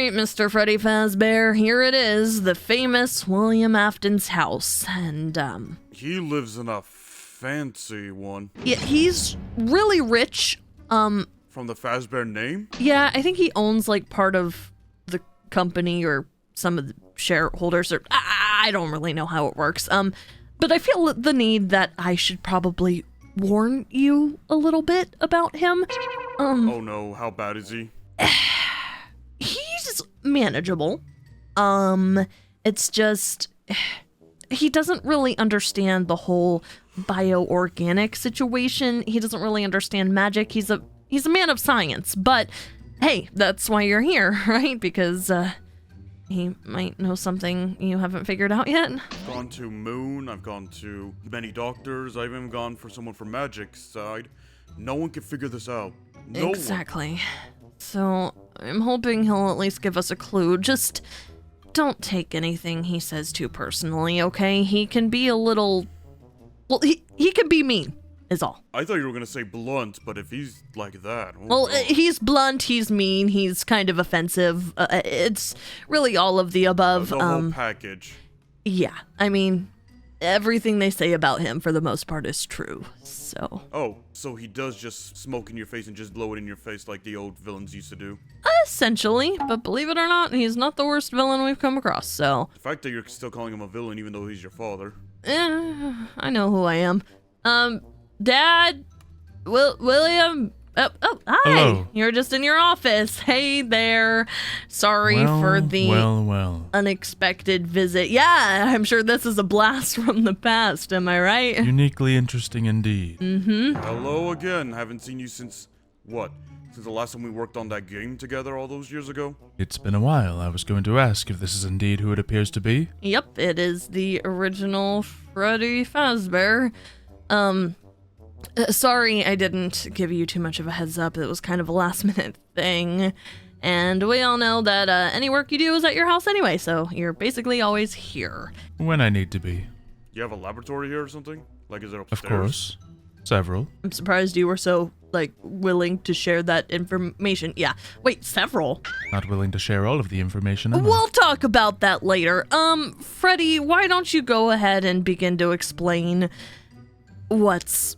right, Mr. Freddy Fazbear, here it is, the famous William Afton's house, and, He lives in a fancy one. yeah, he's really rich, From the Fazbear name? yeah, I think he owns, like, part of the company or some of the shareholders, or I don't really know how it works, but I feel the need that I should probably warn you a little bit about him. Oh no, how bad is he? He's manageable. It's just he doesn't really understand the whole bioorganic situation. He doesn't really understand magic. He's a man of science, but hey, that's why you're here, right? Because he might know something you haven't figured out yet. I've gone to Moon, I've gone to many doctors, I've even gone for someone from Magic's side. No one can figure this out. No one. Exactly. So, I'm hoping he'll at least give us a clue. Just don't take anything he says too personally, okay? He can be a little... Well, he can be mean, is all. I thought you were gonna say blunt, but if he's like that... oh Well, God. he's blunt, he's mean, he's kind of offensive. It's really all of the above. The whole package. Yeah, I mean, everything they say about him, for the most part, is true, so... Oh, so he does just smoke in your face and just blow it in your face like the old villains used to do? Essentially, but believe it or not, he's not the worst villain we've come across, so... The fact that you're still calling him a villain even though he's your father. I know who I am. Dad? William? Oh, hi! Hello. You're just in your office. Hey there. Sorry for the Well. unexpected visit. Yeah, I'm sure this is a blast from the past, am I right? Uniquely interesting indeed. Hello again. Haven't seen you since... what? Since the last time we worked on that game together all those years ago? It's been a while. I was going to ask if this is indeed who it appears to be. Yep, it is the original Freddy Fazbear. Sorry I didn't give you too much of a heads up. It was kind of a last-minute thing. And we all know that any work you do is at your house anyway, so you're basically always here. When I need to be. You have a laboratory here or something? Like, is it upstairs? Of course. Several. I'm surprised you were so, willing to share that information. Yeah, wait, several? Not willing to share all of the information. am I? We'll talk about that later. Freddy, why don't you go ahead and begin to explain what's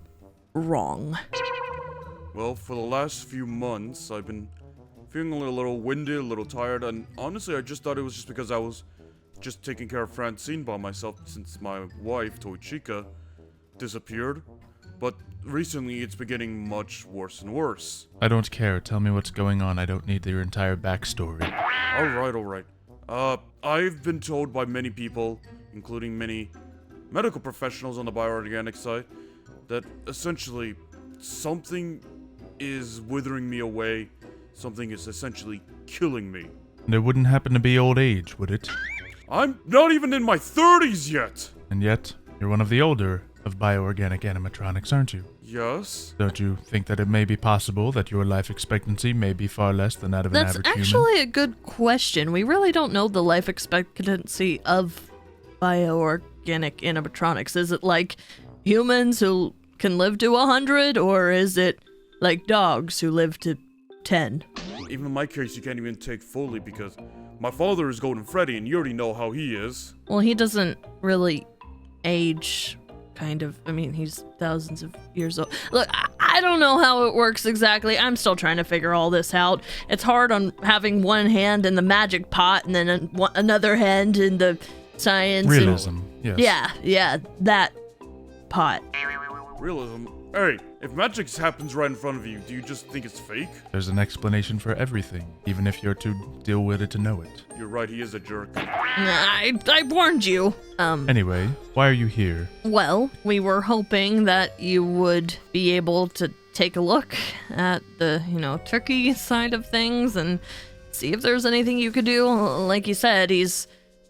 wrong? Well, for the last few months, I've been feeling a little winded, a little tired, and honestly, I just thought it was just because I was just taking care of Francine by myself since my wife, Toy Chica, disappeared. But recently, it's been getting much worse and worse. I don't care. Tell me what's going on. I don't need your entire backstory. Alright. I've been told by many people, including many medical professionals on the bioorganic side, that essentially something is withering me away. Something is essentially killing me. And it wouldn't happen to be old age, would it? I'm not even in my 30s yet! And yet, you're one of the older of bioorganic animatronics, aren't you? Yes? Don't you think that it may be possible that your life expectancy may be far less than that of an That's average human? actually a good question. We really don't know the life expectancy of bioorganic animatronics. Is it like humans who can live to 100, or is it like dogs who live to 10? Even in my case, you can't even take fully because my father is Golden Freddy and you already know how he is. Well, he doesn't really age, kind of. I mean, he's thousands of years old. Look, I don't know how it works exactly. I'm still trying to figure all this out. It's hard on having one hand in the magic pot and then another hand in the science. Realism, yes. Yeah, that pot. Realism? Hey, if magic happens right in front of you, do you just think it's fake? There's an explanation for everything, even if you're too deal-witted to know it. You're right, he is a jerk. I warned you. Anyway, why are you here? Well, we were hoping that you would be able to take a look at the, turkey side of things and see if there's anything you could do. Like you said, he's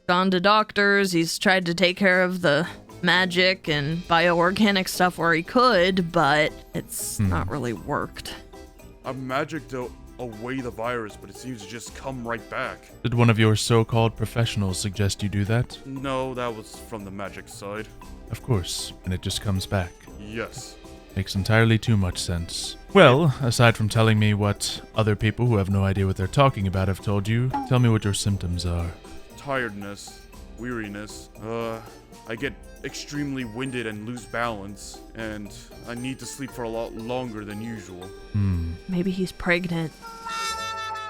gone to doctors, he's tried to take care of the magic and bioorganic stuff where he could, but it's not really worked. I've magicked away the virus, but it seems to just come right back. Did one of your so-called professionals suggest you do that? No, that was from the magic side. Of course, and it just comes back. Yes. Makes entirely too much sense. Well, aside from telling me what other people who have no idea what they're talking about have told you, tell me what your symptoms are. Tiredness, weariness. I get extremely winded and lose balance, and I need to sleep for a lot longer than usual. Maybe he's pregnant.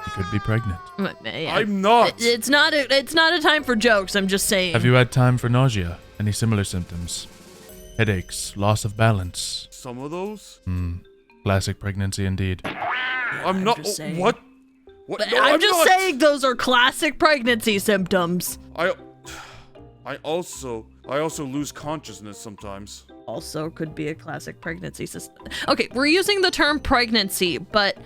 You could be pregnant. I'm not! It's not a time for jokes, I'm just saying. Have you had time for nausea? Any similar symptoms? Headaches, loss of balance. Some of those? Classic pregnancy indeed. I'm not. just saying. What? What? No, I'm just not. saying those are classic pregnancy symptoms. I also lose consciousness sometimes. Also could be a classic pregnancy system. Okay, we're using the term pregnancy, but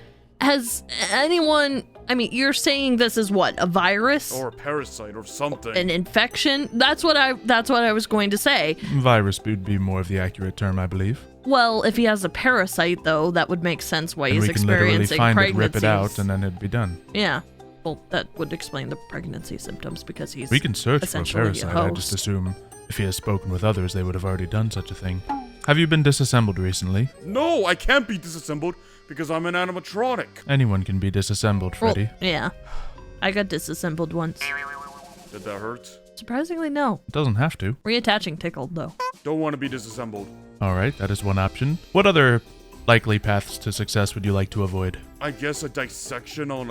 has anyone, I mean, you're saying this is what, a virus? Or a parasite or something. An infection? That's what I was going to say. Virus would be more of the accurate term, I believe. Well, if he has a parasite, though, that would make sense why And he's we can literally experiencing find it, pregnancies. rip it out, and then it'd be done. Yeah. Well, that would explain the pregnancy symptoms because he's We can search for a essentially parasite. I just assume if he has spoken with others, they would have already done such a thing. Have you been disassembled recently? No, I can't be disassembled because I'm an animatronic. Anyone can be disassembled, Freddy. Well, yeah. I got disassembled once. Did that hurt? Surprisingly, no. It doesn't have to. Reattaching tickled, though. Don't want to be disassembled. Alright, that is one option. What other likely paths to success would you like to avoid? I guess a dissection on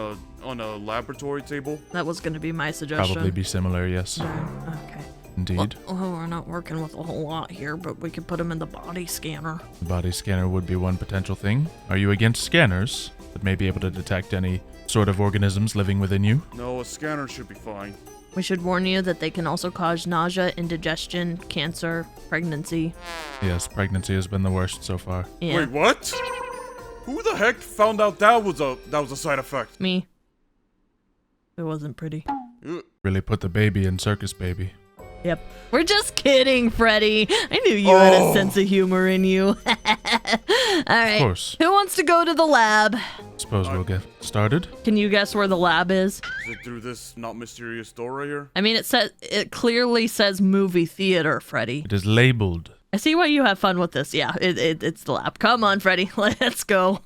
a laboratory table. That was going to be my suggestion. Probably be similar, yes. Okay. Indeed. Well, we're not working with a whole lot here, but we could put him in the body scanner. The body scanner would be one potential thing. Are you against scanners that may be able to detect any sort of organisms living within you? No, a scanner should be fine. We should warn you that they can also cause nausea, indigestion, cancer, pregnancy. Yes, pregnancy has been the worst so far. Yeah. Wait, what? Who the heck found out that was a side effect? Me. It wasn't pretty. Really put the baby in Circus Baby. Yep. We're just kidding, Freddy. I knew you had a sense of humor in you. All right. Of course. Who wants to go to the lab? Suppose we'll get started. Can you guess where the lab is? Is it through this not mysterious door right here? I mean, it clearly says movie theater, Freddy. It is labeled. I see why you have fun with this. Yeah, it's the lab. Come on, Freddy. Let's go.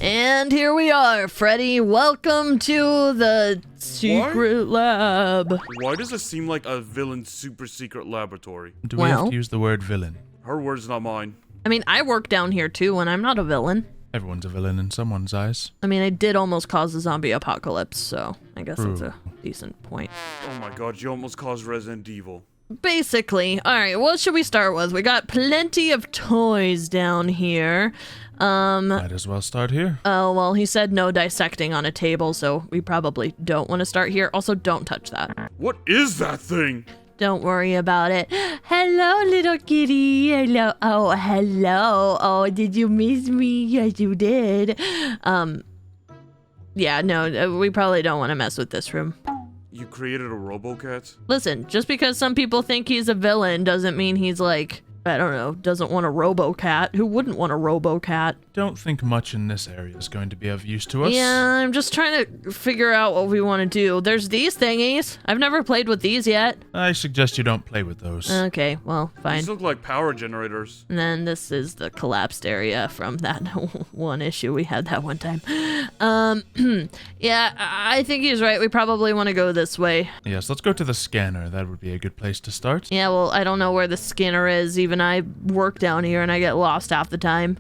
And here we are, Freddy. Welcome to the secret lab. Why does it seem like a villain's super secret laboratory? Do we have Well- to use the word villain? Her words, not mine. I mean, I work down here too, and I'm not a villain. Everyone's a villain in someone's eyes. I mean, I did almost cause a zombie apocalypse, so I guess that's True. a decent point. Oh my god, you almost caused Resident Evil. Basically. All right, what should we start with? We got plenty of toys down here. Might as well start here. Oh, well, he said no dissecting on a table, so we probably don't want to start here. Also, don't touch that. What is that thing? Don't worry about it. Hello, little kitty. Hello. Oh, hello. Oh, did you miss me? Yes, you did. Yeah, no, we probably don't want to mess with this room. You created a RoboCat? Listen, just because some people think he's a villain doesn't mean he's like, I don't know, doesn't want a RoboCat. Who wouldn't want a RoboCat? Don't think much in this area is going to be of use to us. Yeah, I'm just trying to figure out what we want to do. There's these thingies. I've never played with these yet. I suggest you don't play with those. Okay, well, fine. These look like power generators. And then this is the collapsed area from that one issue we had that one time. Yeah, I think he's right. We probably want to go this way. Yes, let's go to the scanner. That would be a good place to start. Yeah, well, I don't know where the scanner is. Even I work down here and I get lost half the time.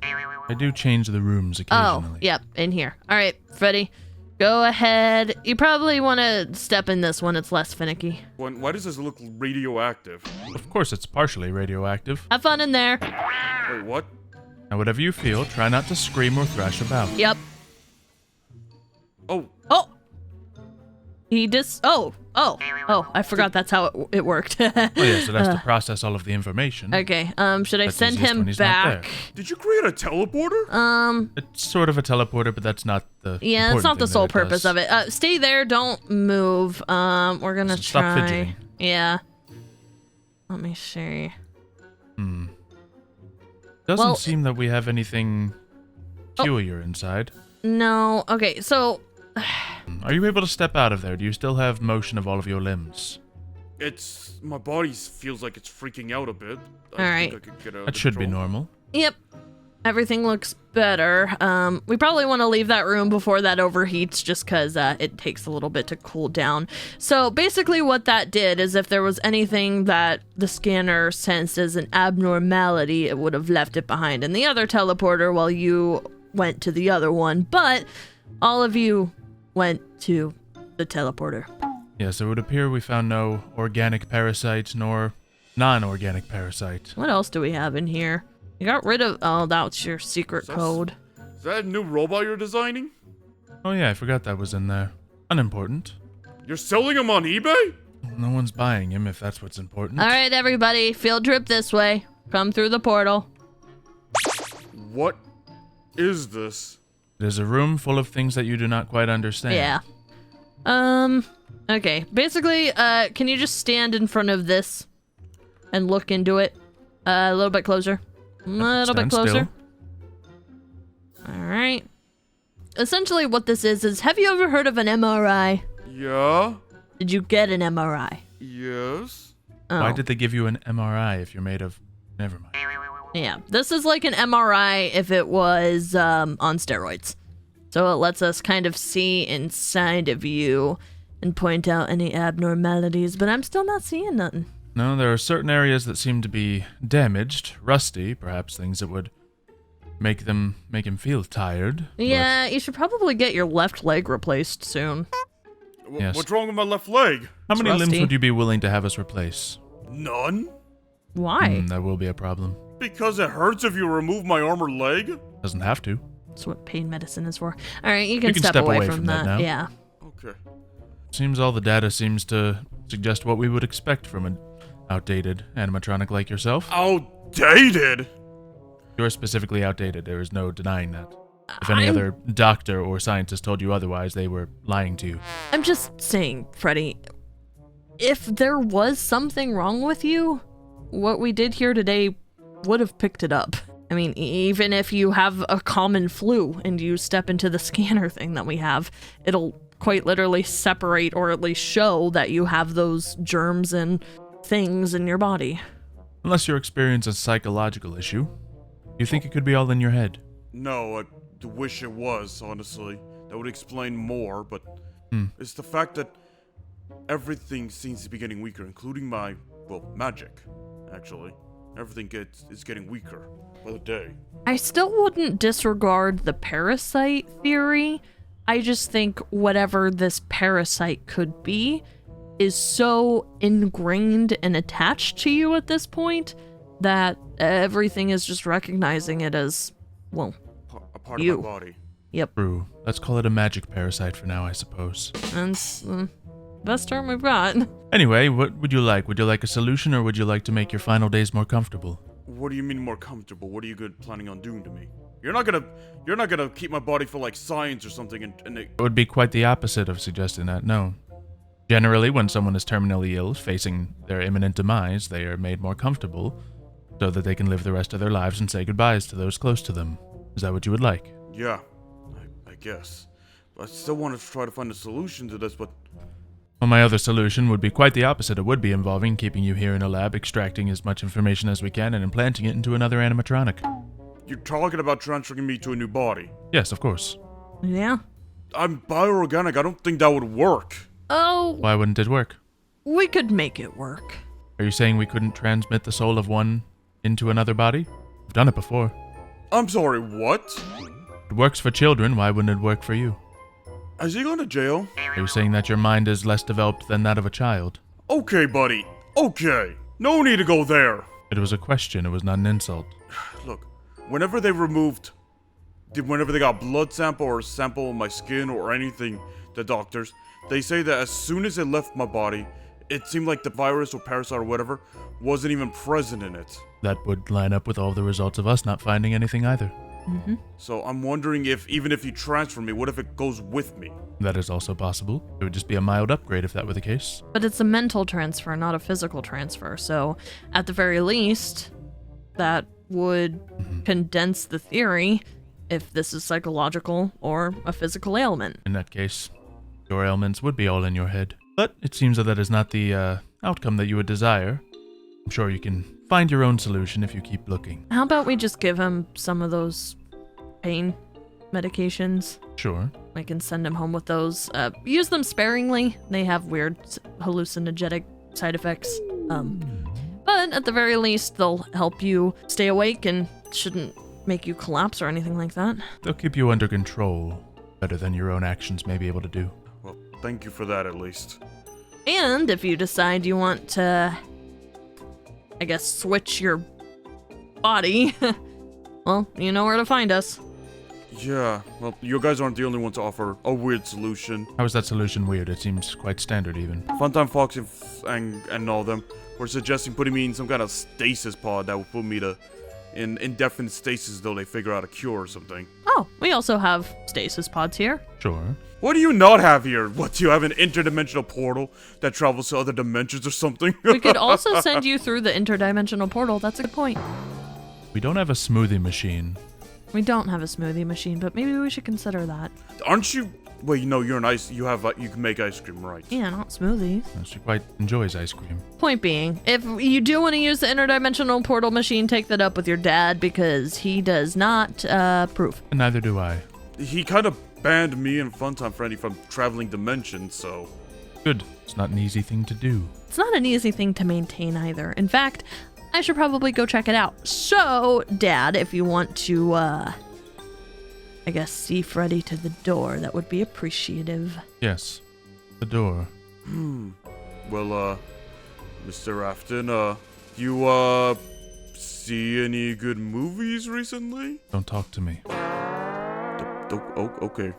I do change the rooms occasionally. Oh, yep, in here. All right, Freddy, go ahead. You probably want to step in this one. It's less finicky. Why does this look radioactive? Of course, it's partially radioactive. Have fun in there. Wait, what? Now, whatever you feel, try not to scream or thrash about. Yep. Oh, Oh! Oh, I forgot that's how it worked. Oh, yes, it has to process all of the information. Okay, should I That's send easiest him when he's not back? there. did you create a teleporter? It's sort of a teleporter, but that's not the Yeah, important it's not the thing sole that it purpose does. of it. Stay there, don't move. We're gonna So stop try. fidgeting. Yeah. Let me see. Doesn't Well- seem that we have anything peculiar inside. No. Okay, so Are you able to step out of there? Do you still have motion of all of your limbs? My body feels like it's freaking out a bit. All right. Think I could get out That of should be control. normal. yep. Everything looks better. We probably want to leave that room before that overheats just because it takes a little bit to cool down. So basically what that did is if there was anything that the scanner sensed as an abnormality, it would have left it behind in the other teleporter while you went to the other one. But all of you went to the teleporter. Yes, it would appear we found no organic parasite nor non-organic parasite. What else do we have in here? You got rid of... Oh, that's your secret code. Is that a new robot you're designing? Oh yeah, I forgot that was in there. Unimportant. You're selling him on eBay? No one's buying him if that's what's important. All right, everybody. Field trip this way. Come through the portal. What is this? It is a room full of things that you do not quite understand. Yeah. Okay. Basically, can you just stand in front of this and look into it? A little bit closer. A little bit closer. All right. Essentially what this is have you ever heard of an MRI? Yeah? Did you get an MRI? Yes? Oh. Why did they give you an MRI if you're made of... Never mind. Yeah, this is like an MRI if it was on steroids. So it lets us kind of see inside of you and point out any abnormalities, but I'm still not seeing nothing. No, there are certain areas that seem to be damaged, rusty, perhaps things that would make him feel tired. Yeah, you should probably get your left leg replaced soon. Yes. What's wrong with my left leg? How many rusty. limbs would you be willing to have us replace? None? Why? That will be a problem. Because it hurts if you remove my arm or leg? Doesn't have to. That's what pain medicine is for. All right, you can, step away away from from that now. Yeah. Okay. Seems all the data seems to suggest what we would expect from an outdated animatronic like yourself. Outdated? You're specifically outdated. There is no denying that. If any other doctor or scientist told you otherwise, they were lying to you. I'm just saying, Freddy, if there was something wrong with you, what we did here today would have picked it up. I mean, even if you have a common flu and you step into the scanner thing that we have, it'll quite literally separate or at least show that you have those germs and things in your body. Unless you're experiencing a psychological issue. You think it could be all in your head? No, I wish it was, honestly. That would explain more, but it's the fact that everything seems to be getting weaker, including my, magic, actually. Everything is getting weaker by the day. I still wouldn't disregard the parasite theory. I just think whatever this parasite could be is so ingrained and attached to you at this point that everything is just recognizing it as, A part you. of my body. Yep. True. Let's call it a magic parasite for now, I suppose. That's the best term we've got. Anyway, what would you like? Would you like a solution, or would you like to make your final days more comfortable? What do you mean more comfortable? What are you planning on doing to me? You're not gonna keep my body for like science or something and It would be quite the opposite of suggesting that, no. Generally, when someone is terminally ill, facing their imminent demise, they are made more comfortable so that they can live the rest of their lives and say goodbyes to those close to them. Is that what you would like? Yeah, I guess. But I still want to try to find a solution to this, but... Well, my other solution would be quite the opposite. It would be involving keeping you here in a lab, extracting as much information as we can, and implanting it into another animatronic. You're talking about transferring me to a new body. Yes, of course. Yeah. I'm bioorganic. I don't think that would work. Oh, Why wouldn't it work? we could make it work. Are you saying we couldn't transmit the soul of one into another body? We've done it before. I'm sorry, what? It works for children, why wouldn't it work for you? Is he going to jail? Are you saying that your mind is less developed than that of a child? Okay, buddy. Okay. No need to go there. It was a question, it was not an insult. Look, whenever they got a blood sample or a sample of my skin or anything, the doctors, they say that as soon as it left my body, it seemed like the virus or parasite or whatever wasn't even present in it. That would line up with all the results of us not finding anything either. Mm-hmm. So I'm wondering if, even if you transfer me, what if it goes with me? That is also possible. It would just be a mild upgrade if that were the case. But it's a mental transfer, not a physical transfer. So at the very least, that would condense the theory if this is psychological or a physical ailment. In that case, your ailments would be all in your head. But it seems that is not the outcome that you would desire. I'm sure you can find your own solution if you keep looking. How about we just give him some of those pain medications? Sure. I can send him home with those. Use them sparingly. They have weird hallucinogenic side effects. But at the very least, they'll help you stay awake and shouldn't make you collapse or anything like that. They'll keep you under control better than your own actions may be able to do. Well, thank you for that at least. And if you decide you want to, I guess, switch your body, well, you know where to find us. Yeah, well, you guys aren't the only one to offer a weird solution. How is that solution weird? It seems quite standard even. Funtime Fox and all them were suggesting putting me in some kind of stasis pod that would put me in indefinite stasis until they figure out a cure or something. Oh, we also have stasis pods here. Sure. What do you not have here? What, do you have an interdimensional portal that travels to other dimensions or something? We could also send you through the interdimensional portal. That's a good point. We don't have a smoothie machine. We don't have a smoothie machine, but maybe we should consider that. Aren't you? Wait, no, you're an ice. You can make ice cream, right? Yeah, not smoothies. She quite enjoys ice cream. Point being, if you do want to use the interdimensional portal machine, take that up with your dad because he does not approve. And neither do I. He kind of banned me and Funtime Freddy from traveling dimensions, so. Good. It's not an easy thing to do. It's not an easy thing to maintain either. In fact, I should probably go check it out. So, Dad, if you want to, I guess, see Freddy to the door, that would be appreciative. Yes. The door. Well, Mr. Afton, you, see any good movies recently? Don't talk to me. Oh, okay.